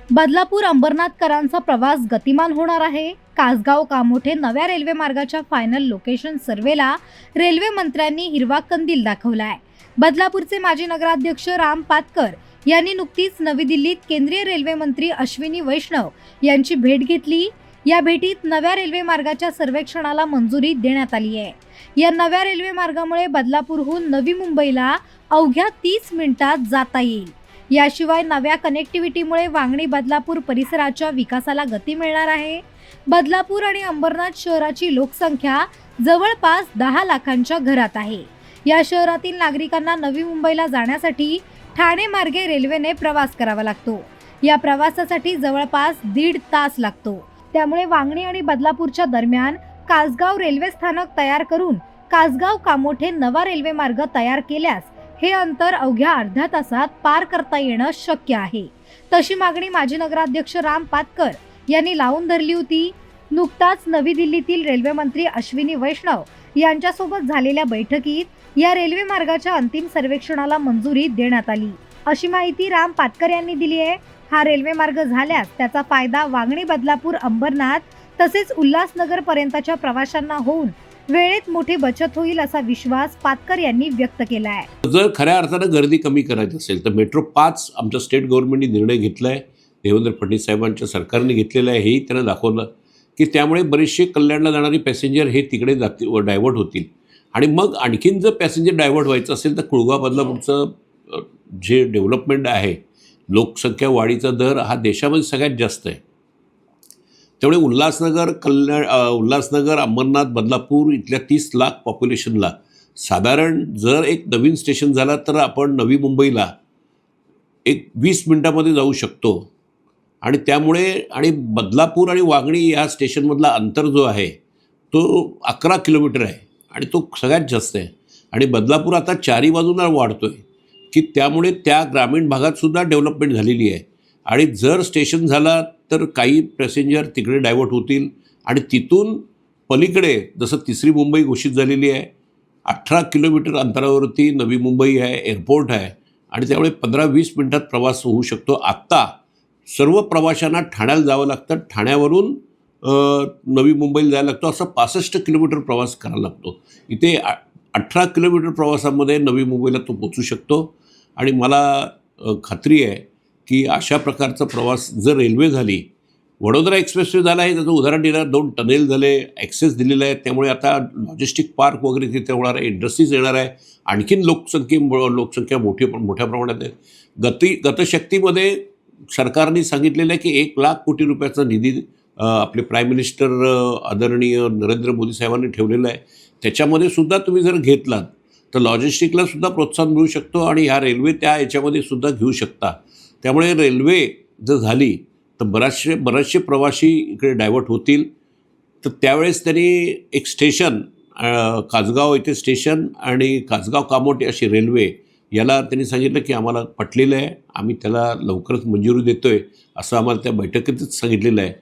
बदलापूर अंबरनाथकरांचा प्रवास गतिमान होणार आहे. कासगाव कामोठे नव्या रेल्वे मार्गाच्या फायनल लोकेशन सर्वेला रेल्वे मंत्र्यांनी हिरवा कंदील दाखवलाय. बदलापूरचे माजी नगराध्यक्ष राम पातकर यांनी नुकतीच नवी दिल्लीत केंद्रीय रेल्वे मंत्री अश्विनी वैष्णव यांची भेट घेतली. या भेटीत नव्या रेल्वे मार्गाच्या सर्वेक्षणाला मंजुरी देण्यात आली आहे. या नव्या रेल्वे मार्गामुळे बदलापूरहून नवी मुंबईला अवघ्या 30 मिनिटात जाता येईल. याशिवाय नव्या कनेक्टिव्हिटीमुळे वांगणी बदलापूर परिसराच्या विकासाला गती मिळणार आहे. बदलापूर आणि अंबरनाथ शहराची लोकसंख्या जवळपास 10 लाखांच्या घरात आहे. या शहरातील नागरिकांना नवी मुंबईला जाण्यासाठी ठाणे मार्गे रेल्वेने प्रवास करावा लागतो. या प्रवासासाठी जवळपास 1.5 तास लागतो. त्यामुळे वांगणी आणि बदलापूरच्या दरम्यान कासगाव रेल्वे स्थानक तयार करून कासगाव कामोठे नवा रेल्वे मार्ग तयार केल्यास हे अंतर अवघ्या अर्ध्या तासात पार करता येणं शक्य आहे. तशी मागणी माजी नगराध्यक्ष राम पातकर यांनी लावून धरली होती. नुकताच नवी दिल्लीतील रेल्वे मंत्री अश्विनी वैष्णव यांच्यासोबत झालेल्या बैठकीत या रेल्वे मार्गाच्या अंतिम सर्वेक्षणाला मंजुरी देण्यात आली, अशी माहिती राम पातकर यांनी दिली आहे. हा रेल्वे मार्ग झाल्यास त्याचा फायदा वांगणी बदलापूर अंबरनाथ तसेच उल्हासनगर पर्यंतच्या प्रवाशांना होऊन वेळेत मोठी बचत होईल असा विश्वास पातकर यांनी व्यक्त केला आहे. जर खऱ्या अर्थानं गर्दी कमी करायची असेल तर मेट्रो 5 आमच्या स्टेट गव्हर्नमेंटने निर्णय घेतला आहे. देवेंद्र फडणवीस साहेबांच्या सरकारने घेतलेलं आहे. हेही त्यांना दाखवलं की त्यामुळे बरेचसे कल्याणला जाणारी पॅसेंजर हे तिकडे जातील, डायव्हर्ट होतील. आणि मग आणखीन जर पॅसेंजर डायव्हर्ट व्हायचं असेल तर कुळगाव बदलापूरचं जे डेव्हलपमेंट आहे, लोकसंख्या वाढीचा दर हा देशामध्ये सगळ्यात जास्त आहे. त्यामुळे उल्हासनगर अंबरनाथ बदलापूर इथल्या 30 लाख पॉप्युलेशनला साधारण जर एक नवीन स्टेशन झाला तर आपण नवी मुंबईला एक 20 मिनिटामध्ये जाऊ शकतो. आणि त्यामुळे आणि बदलापूर आणि वांगणी या स्टेशनमधला अंतर जो आहे तो 11 किलोमीटर आहे आणि तो सगळ्यात जास्त आहे. आणि बदलापूर आता चारही बाजूंना वाढतो आहे की त्यामुळे त्या ग्रामीण भागातसुद्धा डेव्हलपमेंट झालेली आहे. आणि जर स्टेशन झाला तर काही पॅसेंजर तिकडे डायव्हर्ट होतील आणि तिथून पलीकडे जसं तिसरी मुंबई घोषित झालेली आहे, 18 किलोमीटर अंतरावरती नवी मुंबई आहे, एअरपोर्ट आहे. आणि त्यामुळे 15-20 मिनिटात प्रवास होऊ शकतो. आत्ता सर्व प्रवाशांना ठाण्याला जावं लागतं, ठाण्यावरून नवी मुंबईला जायला लागतो. असं 65 किलोमीटर प्रवास करायला लागतो. इथे 18 किलोमीटर प्रवासामध्ये नवी मुंबईला तो पोचू शकतो. आणि मला खात्री आहे की अशा प्रकारचा प्रवास जर रेल्वे झाली, वडोदरा एक्सप्रेसवे झाला आहे, त्याचं उदाहरण दिलं, 2 टनेल झाले, ॲक्सेस दिलेला आहे. त्यामुळे आता लॉजिस्टिक पार्क वगैरे तिथे होणार आहे, इंडस्ट्रीज येणार आहे, आणखीन लोकसंख्या मोठ्या प्रमाणात आहे. गतशक्तीमध्ये सरकारने सांगितलेलं आहे की 1 लाख कोटी रुपयाचा निधी आपले प्राईम मिनिस्टर आदरणीय नरेंद्र मोदी साहेबांनी ठेवलेला आहे. त्याच्यामध्ये सुद्धा तुम्ही जर घेतलात तर लॉजिस्टिकला सुद्धा प्रोत्साहन मिळू शकतो आणि ह्या रेल्वे त्या याच्यामध्ये सुद्धा घेऊ शकता. त्यामुळे रेल्वे जर झाली तर बरेचसे प्रवासी इकडे डायव्हर्ट होतील. तर त्यावेळेस त्यांनी एक स्टेशन, कासगाव इथे स्टेशन आणि कासगाव कामोठे अशी रेल्वे, याला त्यांनी सांगितलं की आम्हाला पटलेलं आहे, आम्ही त्याला लवकरच मंजुरी देतो आहे, असं आम्हाला त्या बैठकीतच सांगितलेलं आहे.